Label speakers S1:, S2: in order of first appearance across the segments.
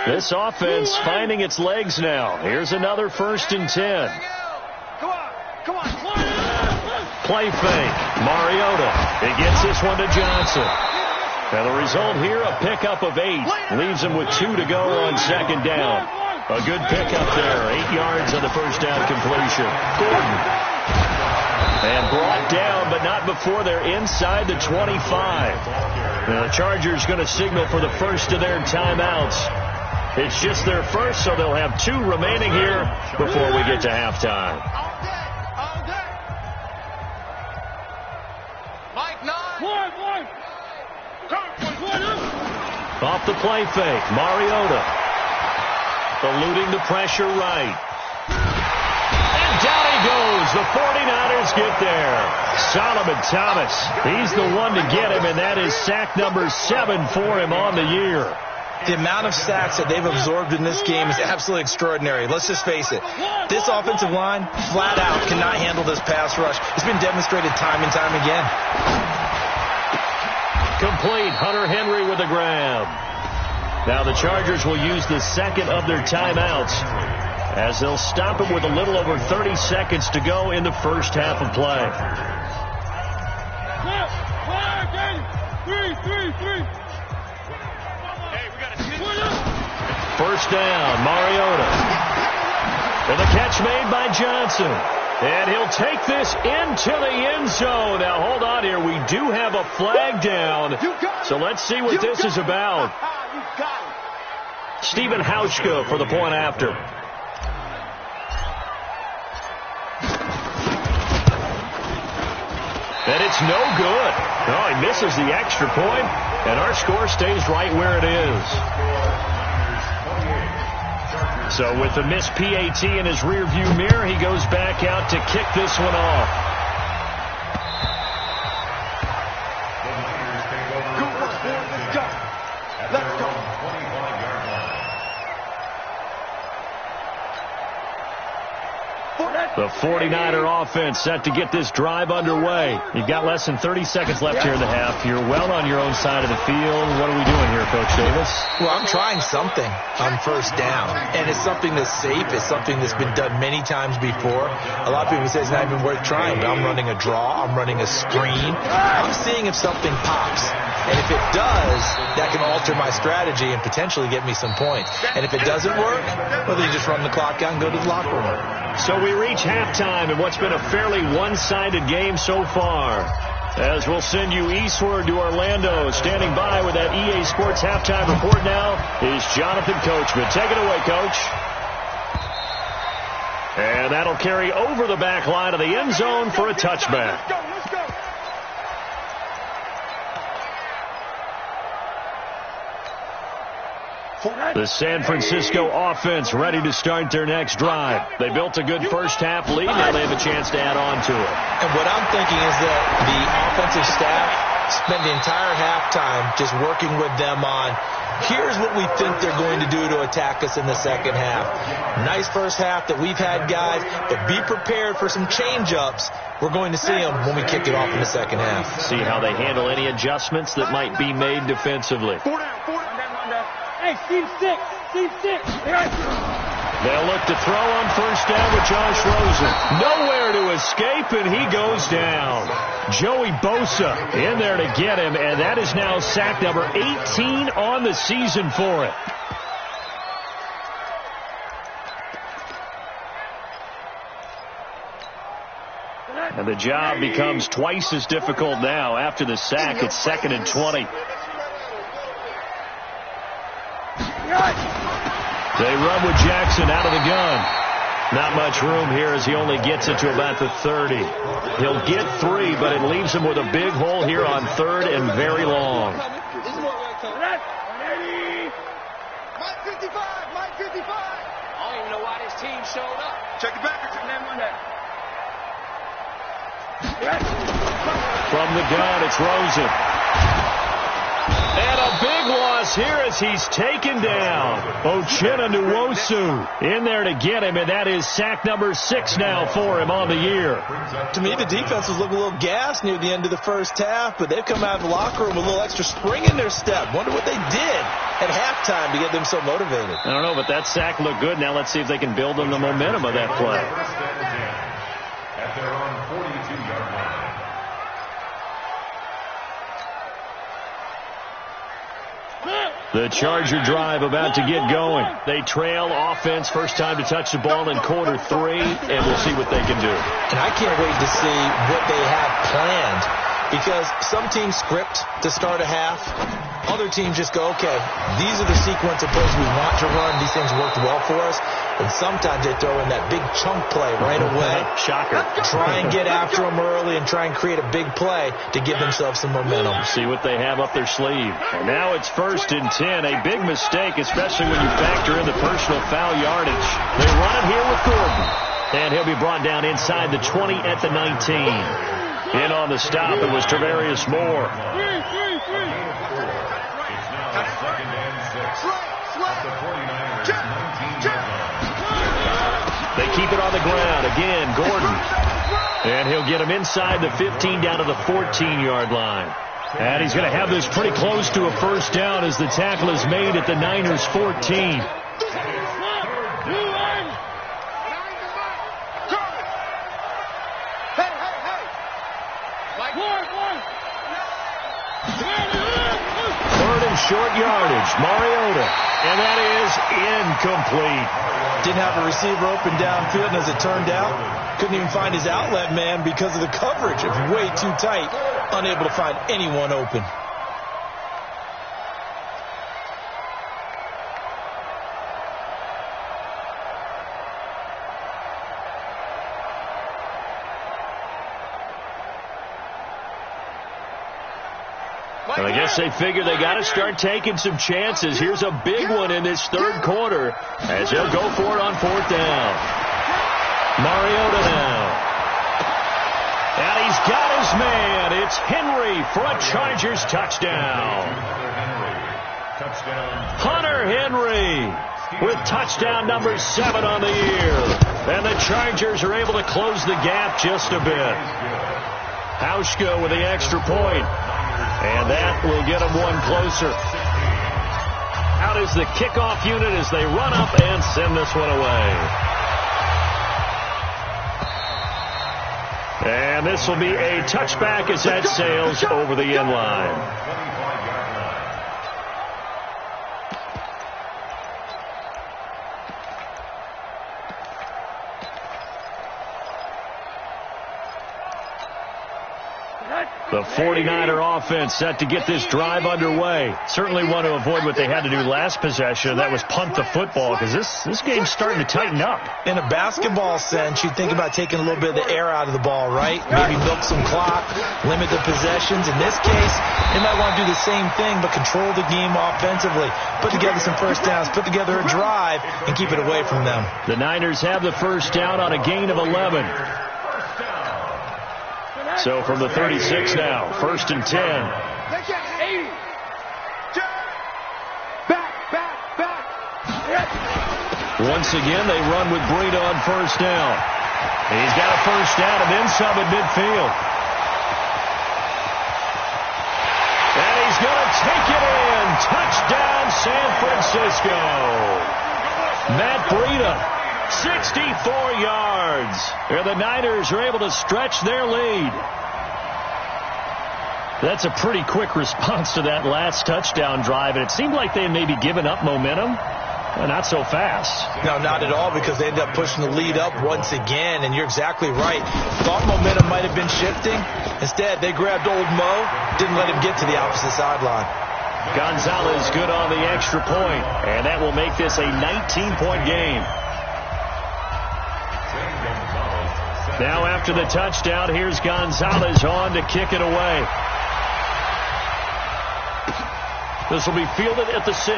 S1: This offense finding its legs now. Here's another 1st and 10.
S2: Come on.
S1: Play fake. Mariota. He gets this one to Johnson. And the result here, a pickup of 8. Leaves him with 2 to go on 2nd down. A good pickup there. 8 yards on the first down completion. Gordon. And brought down, but not before they're inside the 25. Now the Chargers going to signal for the first of their timeouts. It's just their first, so they'll have 2 remaining here before we get to halftime. Off the play fake, Mariota. Eluding the pressure right. And down he goes. The 49ers get there. Solomon Thomas, he's the one to get him, and that is sack number 7 for him on the year.
S3: The amount of sacks that they've absorbed in this game is absolutely extraordinary. Let's just face it. This offensive line, flat out, cannot handle this pass rush. It's been demonstrated time and time again.
S1: Complete. Hunter Henry with a grab. Now the Chargers will use the second of their timeouts as they'll stop it with a little over 30 seconds to go in the first half of play. First down, Mariota. And the catch made by Johnson. And he'll take this into the end zone. Now, hold on here. We do have a flag down. So let's see what this is about. Stephen Hauschka for the point after. And it's no good. No, he misses the extra point, and our score stays right where it is. So with the missed PAT in his rearview mirror, he goes back out to kick this one off.
S2: Let's go.
S1: The 49er offense set to get this drive underway. You've got less than 30 seconds left here in the half. You're well on your own side of the field. What are we doing here, Coach Davis?
S3: Well, I'm trying something on first down, and it's something that's safe. It's something that's been done many times before. A lot of people say it's not even worth trying, but I'm running a draw. I'm running a screen. I'm seeing if something pops. And if it does, that can alter my strategy and potentially get me some points. And if it doesn't work, well, then you just run the clock out and go to the locker room.
S1: So we reach halftime in what's been a fairly one-sided game so far. As we'll send you eastward to Orlando. Standing by with that EA Sports halftime report now is Jonathan Coachman. Take it away, Coach. And that'll carry over the back line of the end zone for a touchback.
S2: Let's go.
S1: The San Francisco offense ready to start their next drive. They built a good first half lead. Now they have a chance to add on to it.
S3: And what I'm thinking is that the offensive staff spent the entire halftime just working with them on, here's what we think they're going to do to attack us in the second half. Nice first half that we've had, guys, but be prepared for some change-ups. We're going to see them when we kick it off in the second half.
S1: See how they handle any adjustments that might be made defensively.
S2: Hey, Steve 6.
S1: They'll look to throw on first down with Josh Rosen. Nowhere to escape, and he goes down. Joey Bosa in there to get him, and that is now sack number 18 on the season for it. And the job becomes twice as difficult now. After the sack, it's 2nd and 20. They run with Jackson out of the gun. Not much room here as he only gets it to about the 30. He'll get 3, but it leaves him with a big hole here on 3rd and very long.
S2: Mike 55. I don't even know why this team showed up. Check it back.
S1: From the gun, it's Rosen. And a big loss here as he's taken down. Uchenna Nwosu in there to get him, and that is sack number 6 now for him on the year.
S3: To me, the defense was looking a little gassed near the end of the first half, but they've come out of the locker room with a little extra spring in their step. Wonder what they did at halftime to get them so motivated.
S1: I don't know, but that sack looked good. Now let's see if they can build on the momentum of that play.
S4: At their own 42-yard line.
S1: The Charger drive about to get going. They trail offense, first time to touch the ball in quarter 3, and we'll see what they can do.
S3: And I can't wait to see what they have planned, because some teams script to start a half. Other teams just go, okay, these are the sequence of plays we want to run. These things worked well for us. And sometimes they throw in that big chunk play right away.
S1: Shocker.
S3: Try and get after them early and try and create a big play to give themselves some momentum.
S1: See what they have up their sleeve. And now it's 1st and 10. A big mistake, especially when you factor in the personal foul yardage. They run it here with Gordon. And he'll be brought down inside the 20 at the 19. In on the stop, it was Travarius Moore. They keep it on the ground. Again, Gordon. And he'll get him inside the 15 down to the 14-yard line. And he's going to have this pretty close to a first down as the tackle is made at the Niners' 14. Short yardage, Mariota, and that is incomplete.
S3: Didn't have a receiver open downfield, and as it turned out, couldn't even find his outlet man because of the coverage. It was way too tight, unable to find anyone open.
S1: And I guess they figure they got to start taking some chances. Here's a big one in this third quarter as they'll go for it on 4th down. Mariota now. And he's got his man. It's Henry for a Chargers touchdown. Hunter Henry with touchdown number 7 on the year. And the Chargers are able to close the gap just a bit. Hauschka with the extra point. And that will get them one closer. Out is the kickoff unit as they run up and send this one away. And this will be a touchback as that sails over the end line. The 49er offense set to get this drive underway. Certainly want to avoid what they had to do last possession. That was punt the football, because this game's starting to tighten up.
S3: In a basketball sense, you think about taking a little bit of the air out of the ball, right? Maybe milk some clock, limit the possessions. In this case, they might want to do the same thing, but control the game offensively. Put together some first downs, put together a drive, and keep it away from them.
S1: The Niners have the first down on a gain of 11. So from the 36 now, 1st and 10. Once again, they run with Breida on first down. He's got a first down and then some at midfield. And he's going to take it in. Touchdown, San Francisco. Matt Breida. 64 yards. And the Niners are able to stretch their lead. That's a pretty quick response to that last touchdown drive, and it seemed like they had maybe given up momentum. Not so fast.
S3: No, not at all, because they ended up pushing the lead up once again, and you're exactly right. Thought momentum might have been shifting. Instead, they grabbed old Mo, didn't let him get to the opposite sideline.
S1: Gonzalez good on the extra point, and that will make this a 19-point game. Now after the touchdown, here's Gonzalez on to kick it away. This will be fielded at the 6.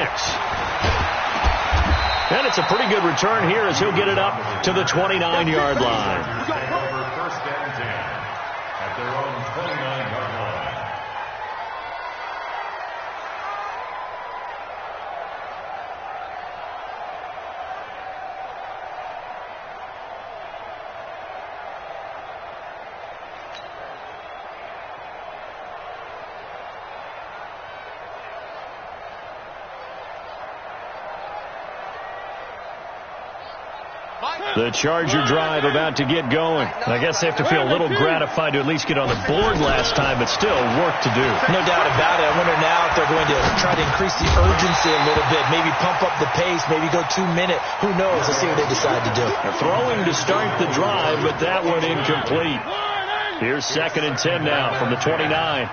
S1: And it's a pretty good return here as he'll get it up to the 29-yard line.
S4: First and 10 at their own 29-yard
S1: The Charger drive about to get going. I guess they have to feel a little gratified to at least get on the board last time, but still work to do.
S3: No doubt about it. I wonder now if they're going to try to increase the urgency a little bit, maybe pump up the pace, maybe go 2-minute. Who knows? Let's see what they decide to do.
S1: They're throwing to start the drive, but that one incomplete. Here's 2nd and 10 now from the 29.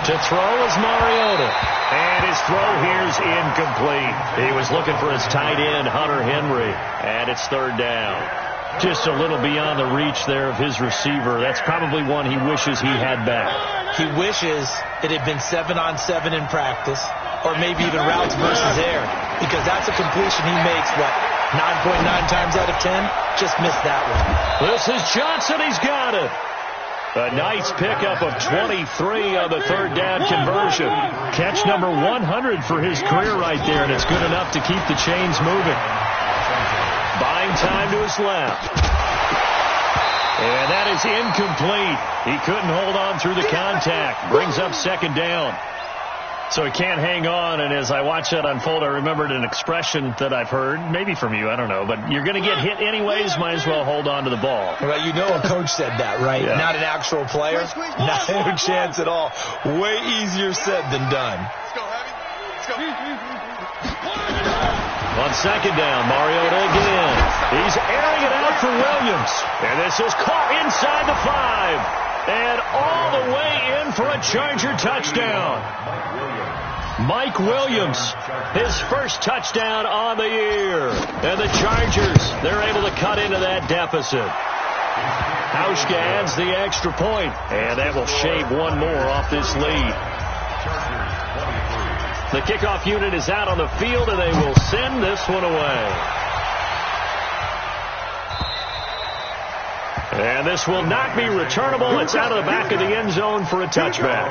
S1: To throw is Mariota. And his throw here's incomplete. He was looking for his tight end, Hunter Henry. And it's 3rd down. Just a little beyond the reach there of his receiver. That's probably one he wishes he had back.
S3: He wishes it had been 7-on-7 in practice, or maybe even routes versus air, because that's a completion he makes, 9.9 times out of 10? Just missed that one.
S1: This is Johnson. He's got it. A nice pickup of 23 on the 3rd down conversion. Catch number 100 for his career right there, and it's good enough to keep the chains moving. Buying time to his left. And that is incomplete. He couldn't hold on through the contact. Brings up 2nd down. So he can't hang on, and as I watch that unfold, I remembered an expression that I've heard, maybe from you, I don't know, but you're going to get hit anyways, might as well hold on to the ball.
S3: Well, you know a coach said that, right?
S1: Yeah.
S3: Not an actual player. Not a chance at all. Way easier said than done.
S2: Let's go, Heavy. Let's go.
S1: On 2nd down, Mariota again. He's airing it out for Williams. And this is caught inside the 5. And all the way in for a Charger touchdown. Mike Williams, his first touchdown on the year. And the Chargers, they're able to cut into that deficit. Hauschka adds the extra point, and that will shave one more off this lead. The kickoff unit is out on the field, and they will send this one away. And this will not be returnable. It's out of the back of the end zone for a touchback.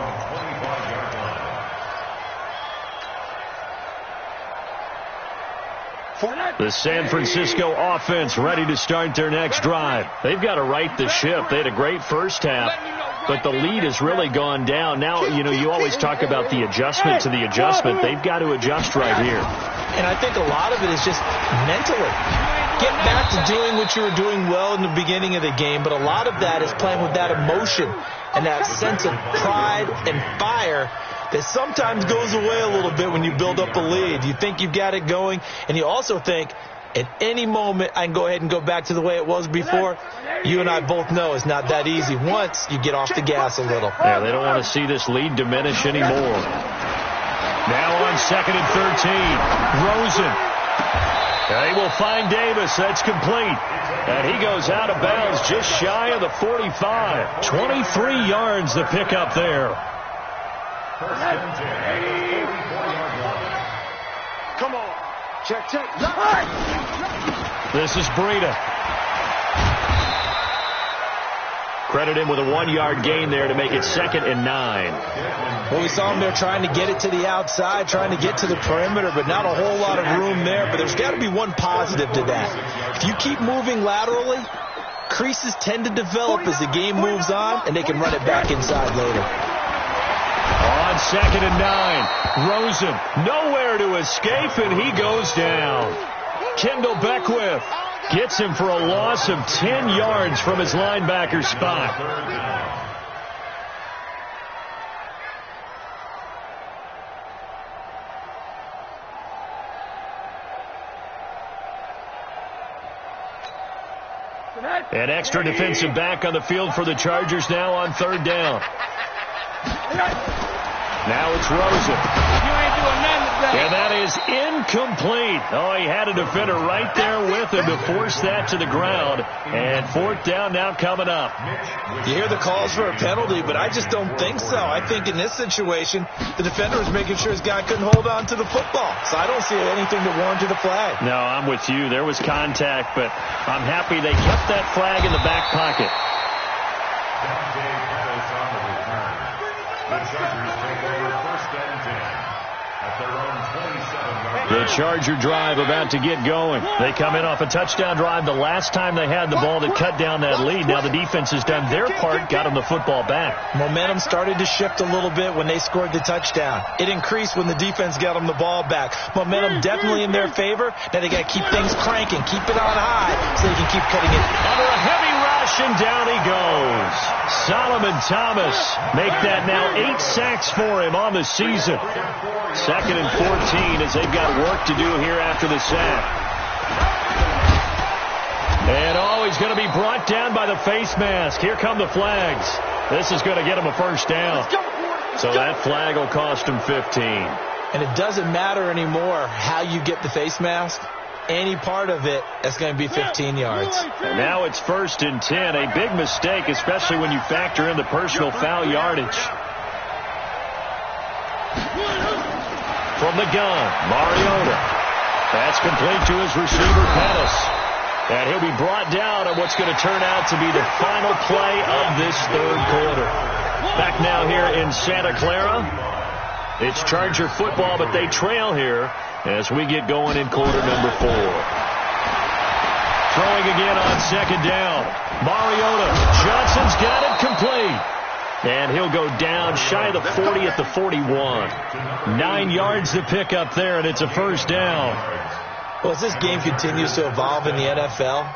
S1: The San Francisco offense ready to start their next drive. They've got to right the ship. They had a great first half, but the lead has really gone down. Now, you always talk about the adjustment to the adjustment. They've got to adjust right here.
S3: And I think a lot of it is just mentally. Get back to doing what you were doing well in the beginning of the game, but a lot of that is playing with that emotion and that sense of pride and fire that sometimes goes away a little bit when you build up a lead. You think you've got it going, and you also think at any moment I can go ahead and go back to the way it was before. You and I both know it's not that easy once you get off the gas a little.
S1: Yeah, they don't want to see this lead diminish anymore. Now on 2nd and 13, Rosen. They will find Davis. That's complete. And he goes out of bounds just shy of the 45. 23 yards to pick up there.
S2: Come on. Check.
S1: This is Breida. Credit him with a 1-yard gain there to make it 2nd and 9.
S3: Well, we saw him there trying to get it to the outside, trying to get to the perimeter, but not a whole lot of room there. But there's got to be one positive to that. If you keep moving laterally, creases tend to develop as the game moves on, and they can run it back inside later.
S1: On 2nd and 9, Rosen nowhere to escape, and he goes down. Kendall Beckwith gets him for a loss of 10 yards from his linebacker spot. An extra defensive back on the field for the Chargers now on 3rd down. Now it's Rosen. And that is incomplete. Oh, he had a defender right there with him to force that to the ground. And 4th down now coming up.
S3: You hear the calls for a penalty, but I just don't think so. I think in this situation, the defender was making sure his guy couldn't hold on to the football. So I don't see anything to warrant a flag.
S1: No, I'm with you. There was contact, but I'm happy they kept that flag in the back pocket.
S4: The Chargers take over 1st and 10 at their own 27-yard
S1: The Charger drive about to get going. They come in off a touchdown drive the last time they had the ball that cut down that lead. Now the defense has done their part, got them the football back.
S3: Momentum started to shift a little bit when they scored the touchdown. It increased when the defense got them the ball back. Momentum definitely in their favor. Now they got to keep things cranking, keep it on high so they can keep cutting it.
S1: Under a heavy rush, and down he goes. Solomon Thomas make that now 8 sacks for him on the season. 2nd and 14 as they've got work to do here after the sack. And he's going to be brought down by the face mask. Here come the flags. This is going to get him a first down. So that flag will cost him 15.
S3: And it doesn't matter anymore how you get the face mask. Any part of it, that's going to be 15 yards.
S1: And now it's 1st and 10. A big mistake, especially when you factor in the personal foul yardage. From the gun, Mariota. That's complete to his receiver, Pettis. And he'll be brought down on what's going to turn out to be the final play of this 3rd quarter. Back now here in Santa Clara. It's Charger football, but they trail here as we get going in quarter number 4. Throwing again on 2nd down. Mariota. Johnson's got it complete. And he'll go down shy of the 40 at the 41. 9 yards to pick up there, and it's a first down.
S3: Well, as this game continues to evolve in the NFL,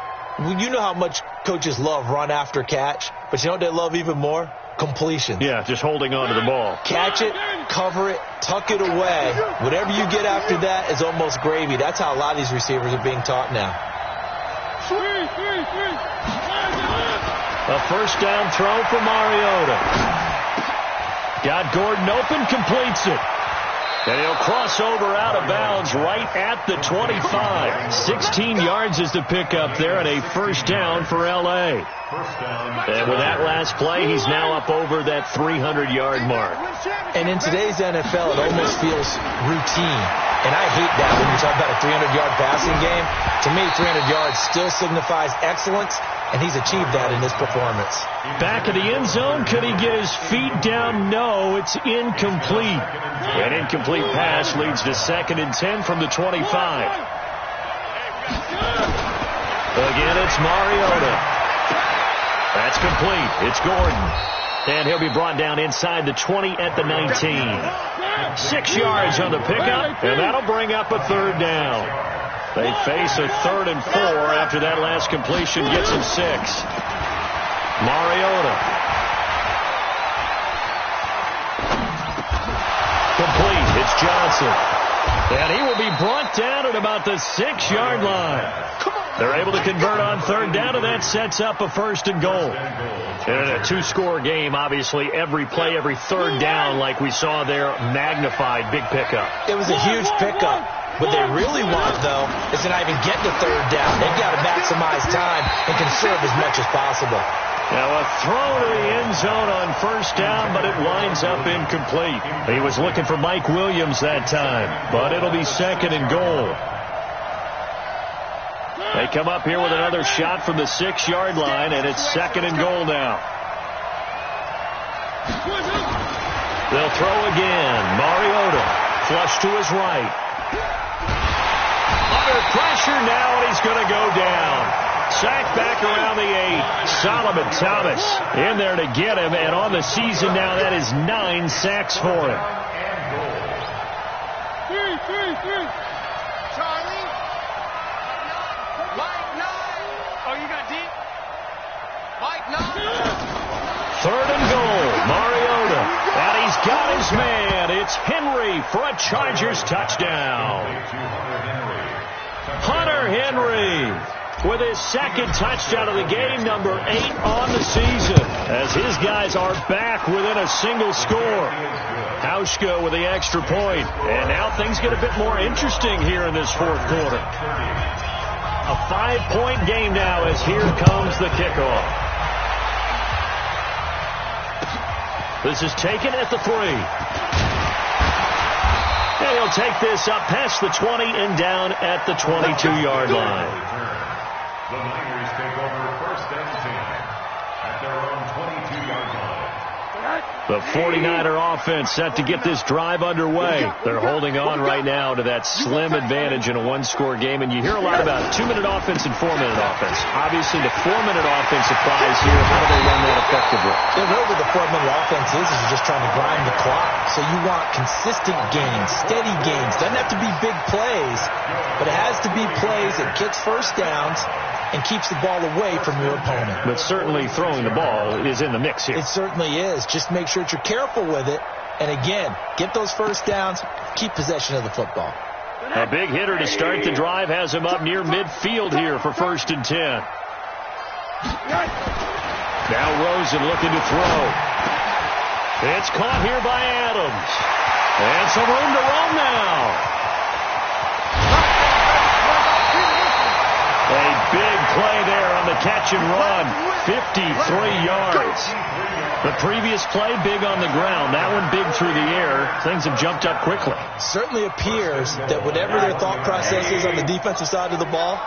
S3: you know how much coaches love run after catch, but you know what they love even more? Completion.
S1: Yeah, just holding on to the ball.
S3: Catch it, cover it, tuck it away. Whatever you get after that is almost gravy. That's how a lot of these receivers are being taught now.
S1: A first down throw for Mariota. Got Gordon open, completes it. And he'll cross over out of bounds right at the 25. 16 yards is the pickup there, and a first down for L.A. And with that last play, he's now up over that 300-yard mark.
S3: And in today's NFL, it almost feels routine. And I hate that when you talk about a 300-yard passing game. To me, 300 yards still signifies excellence, and he's achieved that in this performance.
S1: Back of the end zone, could he get his feet down? No, it's incomplete. An incomplete pass leads to 2nd and 10 from the 25. Again, it's Mariota. That's complete. It's Gordon. And he'll be brought down inside the 20 at the 19. 6 yards on the pickup, and that'll bring up a 3rd down. They face a 3rd and 4 after that last completion gets him 6. Mariota. Complete. It's Johnson. And he will be brought down at about the 6-yard line. They're able to convert on 3rd down, and that sets up a 1st and goal. And in a 2-score game, obviously, every play, every 3rd down, like we saw there, magnified, big pickup.
S3: It was a huge pickup. What they really want, though, is to not even get to 3rd down. They've got to maximize time and conserve as much as possible.
S1: Now a throw to the end zone on 1st down, but it winds up incomplete. He was looking for Mike Williams that time, but it'll be 2nd and goal. They come up here with another shot from the 6-yard line, and it's 2nd and goal now. They'll throw again. Mariota, flush to his right. Under pressure now, and he's going to go down. Sacked back around the 8. Solomon Thomas in there to get him, and on the season now, that is 9 sacks for him.
S2: Charlie. Mike 9. Oh, you got deep? Mike 9.
S1: 3rd and goal. Mariota. And he's got his man. It's Henry for a Chargers touchdown. Hunter Henry with his 2nd touchdown of the game, number 8 on the season, as his guys are back within a single score. Hauschka with the extra point. And now things get a bit more interesting here in this 4th quarter. A 5-point game now as here comes the kickoff. This is taken at the 3. And he'll take this up past the 20 and down at the 22-yard line.
S4: The Niners take over 1st and 10 at their own 22-yard line.
S1: The 49er offense set to get this drive underway. They're holding on right now to that slim advantage in a one-score game. And you hear a lot about 2-minute offense and 4-minute offense. Obviously, the 4-minute offense applies here. How do they run that effectively?
S3: Yeah, really what the 4-minute offense is you're just trying to grind the clock. So you want consistent gains, steady gains. Doesn't have to be big plays, but it has to be plays that gets first downs and keeps the ball away from your opponent.
S1: But certainly throwing the ball is in the mix here.
S3: It certainly is. Just make sure that you're careful with it. And again, get those first downs, keep possession of the football.
S1: A big hitter to start the drive has him up near midfield here for 1st and 10. Now Rosen looking to throw. It's caught here by Adams. And some room to run now. A big play there on the catch and run. 53 yards. The previous play, big on the ground. That one big through the air. Things have jumped up quickly.
S3: Certainly appears that whatever their thought process is on the defensive side of the ball,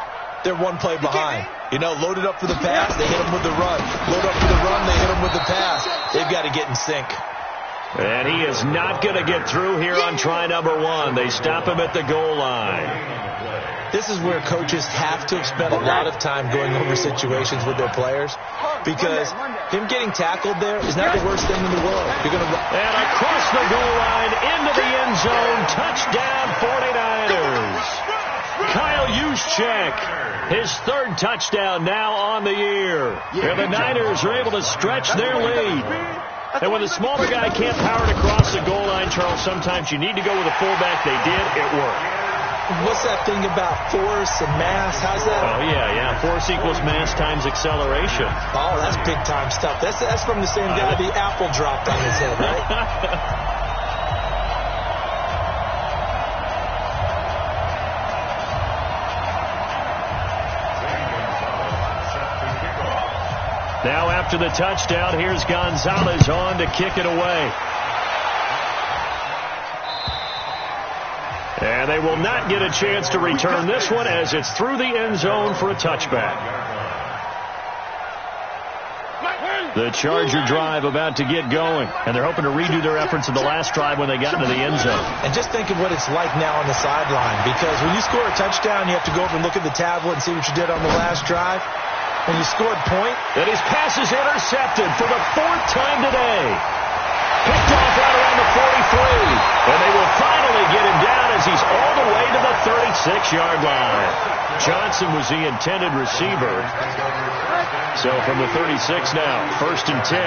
S3: they're one play behind. You know, loaded up for the pass, they hit them with the run. Load up for the run, they hit them with the pass. They've got to get in sync.
S1: And he is not going to get through here on try number 1. They stop him at the goal line.
S3: This is where coaches have to have spent a lot of time going over situations with their players, because him getting tackled there is not the worst thing in the world. You're going to
S1: and across the goal line into the end zone. Touchdown 49ers. Kyle Juszczyk, his 3rd touchdown now on the year. And the Niners are able to stretch their lead. And when the smaller guy can't power it across the goal line, Charles, sometimes you need to go with a fullback. They did. It worked.
S3: What's that thing about force and mass? How's that?
S1: Oh, yeah. Force equals mass times acceleration.
S3: Oh, that's big-time stuff. That's from the same guy the apple dropped on his head, right?
S1: Now after the touchdown, here's Gonzalez on to kick it away. And they will not get a chance to return this one as it's through the end zone for a touchback. The Charger drive about to get going, and they're hoping to redo their efforts in the last drive when they got into the end zone.
S3: And just think of what it's like now on the sideline, because when you score a touchdown, you have to go over and look at the tablet and see what you did on the last drive. When you scored point,
S1: and his pass is intercepted for the 4th time today. Picked off right around the 43. And they will finally get him down as he's all the way to the 36-yard line. Johnson was the intended receiver. So from the 36 now, 1st and 10.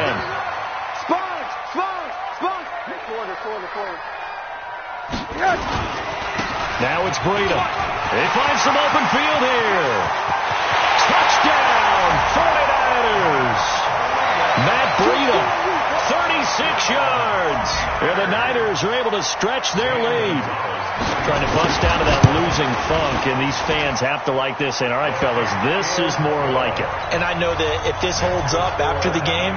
S1: Now it's Breida. He finds some open field here. Touchdown, 49ers. Matt Breida. 36 yards. And the Niners are able to stretch their lead. Trying to bust out of that losing funk, and these fans have to like this. And all right, fellas, this is more like it.
S3: And I know that if this holds up after the game,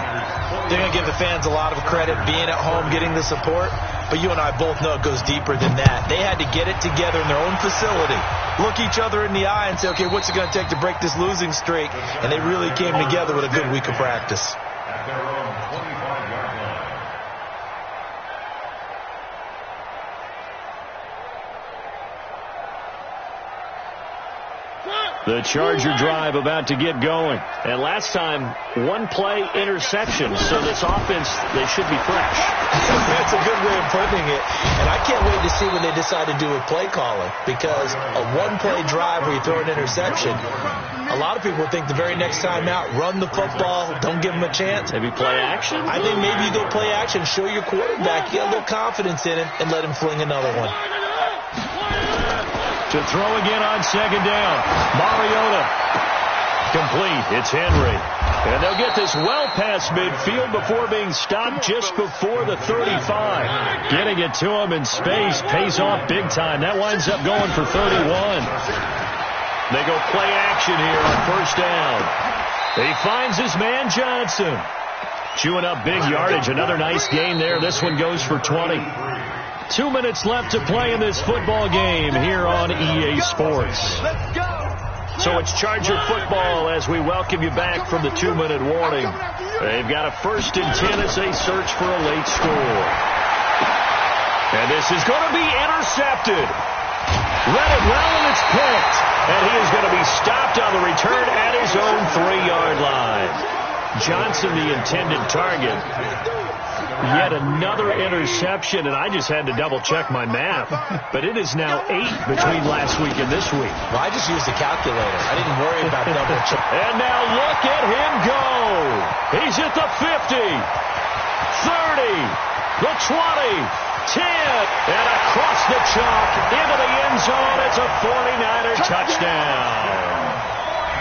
S3: they're going to give the fans a lot of credit being at home, getting the support. But you and I both know it goes deeper than that. They had to get it together in their own facility, look each other in the eye and say, okay, what's it going to take to break this losing streak? And they really came together with a good week of practice.
S4: At their own 25-yard line.
S1: The Charger drive about to get going. And last time, 1-play interception. So this offense, they should be fresh.
S3: That's a good way of putting it. And I can't wait to see what they decide to do with play calling. Because a 1-play drive where you throw an interception, a lot of people think the very next time out, run the football, don't give them a chance.
S1: Maybe play action?
S3: I think maybe you go play action, show your quarterback, you got a little confidence in him, and let him fling another one.
S1: To throw again on 2nd down. Mariota. Complete. It's Henry. And they'll get this well past midfield before being stopped just before the 35. Getting it to him in space pays off big time. That winds up going for 31. They go play action here on 1st down. He finds his man Johnson. Chewing up big yardage. Another nice gain there. This one goes for 20. 2 minutes left to play in this football game here on EA Sports.
S2: Let's go.
S1: So it's Charger football as we welcome you back from the 2-minute warning. They've got a 1st and 10 as they search for a late score. And this is going to be intercepted. Read it well, and it's picked. And he is going to be stopped on the return at his own 3-yard line. Johnson, the intended target. Yet another interception, and I just had to double-check my math. But it is now 8 between last week and this week.
S3: Well, I just used a calculator. I didn't worry about double-check.
S1: And now look at him go. He's at the 50, 30, the 20. 10, and across the chalk into the end zone. It's a 49er touchdown.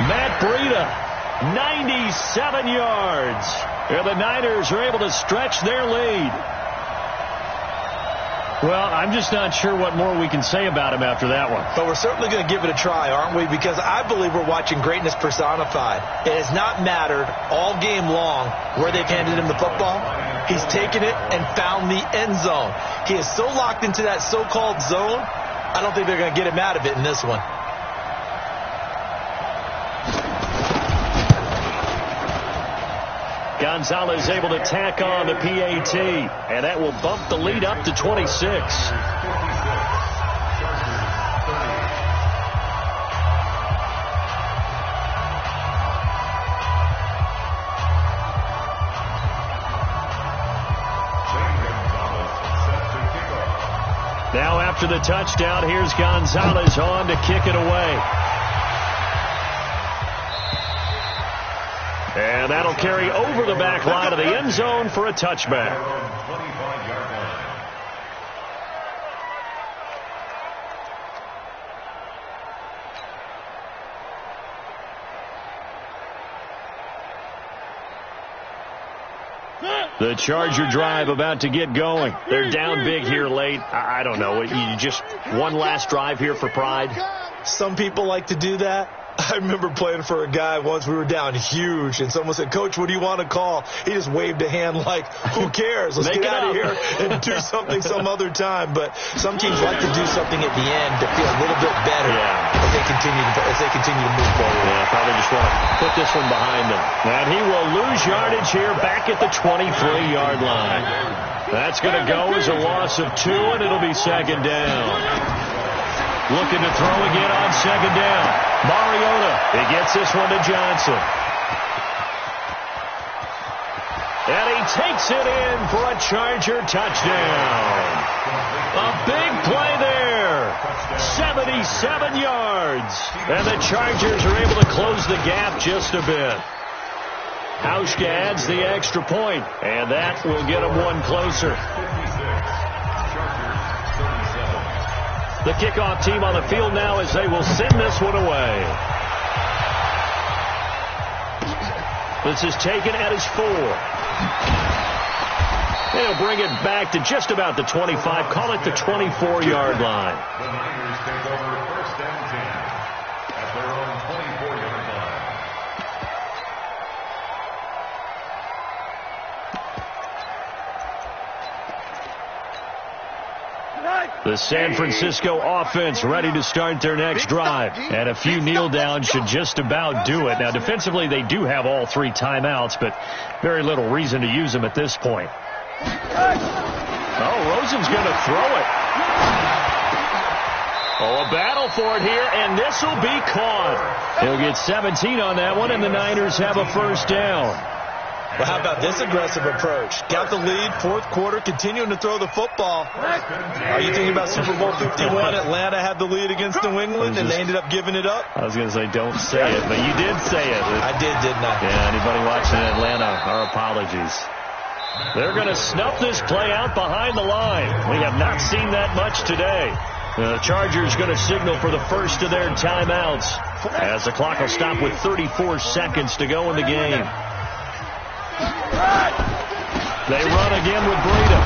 S1: Matt Breida, 97 yards. And the Niners are able to stretch their lead. Well, I'm just not sure what more we can say about him after that one.
S3: But we're certainly going to give it a try, aren't we? Because I believe we're watching greatness personified. It has not mattered all game long where they've handed him the football. He's taken it and found the end zone. He is so locked into that so-called zone, I don't think they're going to get him out of it in this one.
S1: Gonzalez able to tack on the PAT, and that will bump the lead up to 26. Now after the touchdown, here's Gonzalez on to kick it away. And that'll carry over the back line of the end zone for a touchback. The Charger drive about to get going. They're down big here late. I don't know. You just one last drive here for pride?
S3: Some people like to do that. I remember playing for a guy once. We were down huge, and someone said, "Coach, what do you want to call?" He just waved a hand like, "Who cares? Let's get out of here and do something some other time." But some teams like to do something at the end to feel a little bit better as they continue to move forward.
S1: Yeah, probably just want to put this one behind them. And he will lose yardage here back at the 23-yard line. That's going to go as a loss of 2, and it'll be 2nd down. Looking to throw again on 2nd down. Mariota, he gets this one to Johnson. And he takes it in for a Charger touchdown. A big play there. 77 yards. And the Chargers are able to close the gap just a bit. Hauschka adds the extra point, and that will get them one closer. The kickoff team on the field now as they will send this one away. This is taken at his 4. They'll bring it back to just about the 25. Call it the 24-yard line.
S4: The Niners take over 1st and 10 at their own 24-yard line.
S1: The San Francisco offense ready to start their next drive. And a few kneel downs should just about do it. Now, defensively, they do have all 3 timeouts, but very little reason to use them at this point. Oh, Rosen's going to throw it. Oh, a battle for it here, and this will be caught. He'll get 17 on that one, and the Niners have a 1st down.
S3: Well, how about this aggressive approach? Got the lead, 4th quarter, continuing to throw the football. Are you thinking about Super Bowl 51? Atlanta had the lead against New England, and they ended up giving it up?
S1: I was going to say, don't say it, but you did say it.
S3: I did, didn't I?
S1: Yeah, anybody watching Atlanta, our apologies. They're going to snuff this play out behind the line. We have not seen that much today. The Chargers going to signal for the first of their timeouts as the clock will stop with 34 seconds to go in the game. They run again with Breida.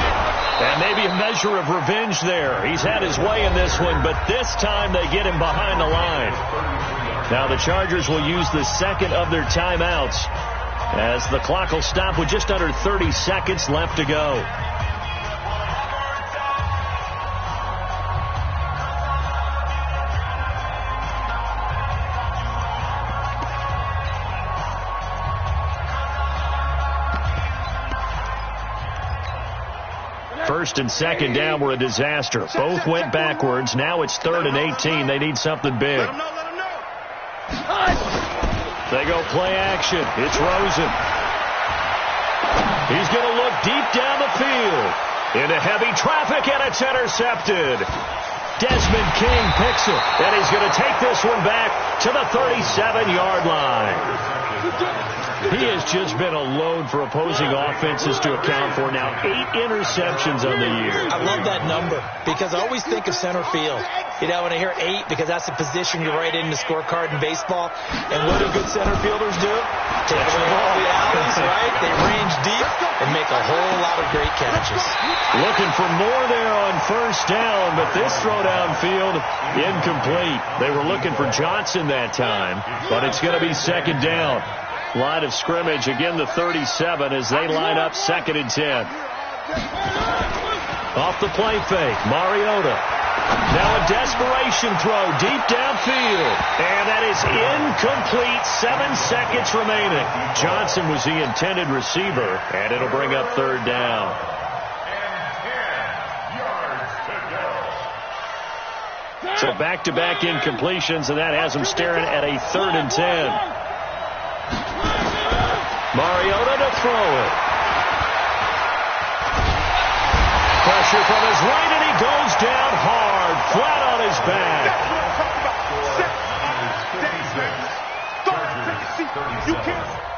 S1: And maybe a measure of revenge there. He's had his way in this one, but this time they get him behind the line. Now the Chargers will use the 2nd of their timeouts as the clock will stop with just under 30 seconds left to go. First and second down were a disaster. Both went backwards. Now it's 3rd and 18. They need something big. They go play action. It's Rosen. He's going to look deep down the field. Into heavy traffic, and it's intercepted. Desmond King picks it, and he's going to take this one back to the 37-yard line. He has just been a load for opposing offenses to account for. Now 8 interceptions on the year.
S3: I love that number because I always think of center field. You know, when I hear 8, because that's the position you write in the scorecard in baseball. And what do good center fielders do? Take the ball the alleys, right? They range deep and make a whole lot of great catches.
S1: Looking for more there on first down, but this throw downfield incomplete. They were looking for Johnson that time, but it's going to be second down. Line of scrimmage, again the 37 as they line up 2nd and 10. Off the play fake, Mariota. Now a desperation throw deep downfield. And that is incomplete. 7 seconds remaining. Johnson was the intended receiver, and it'll bring up 3rd down. So back-to-back incompletions, and that has them staring at a 3rd and 10. Mariota to throw it. Pressure from his right, and he goes down hard, flat on his back.
S2: You can't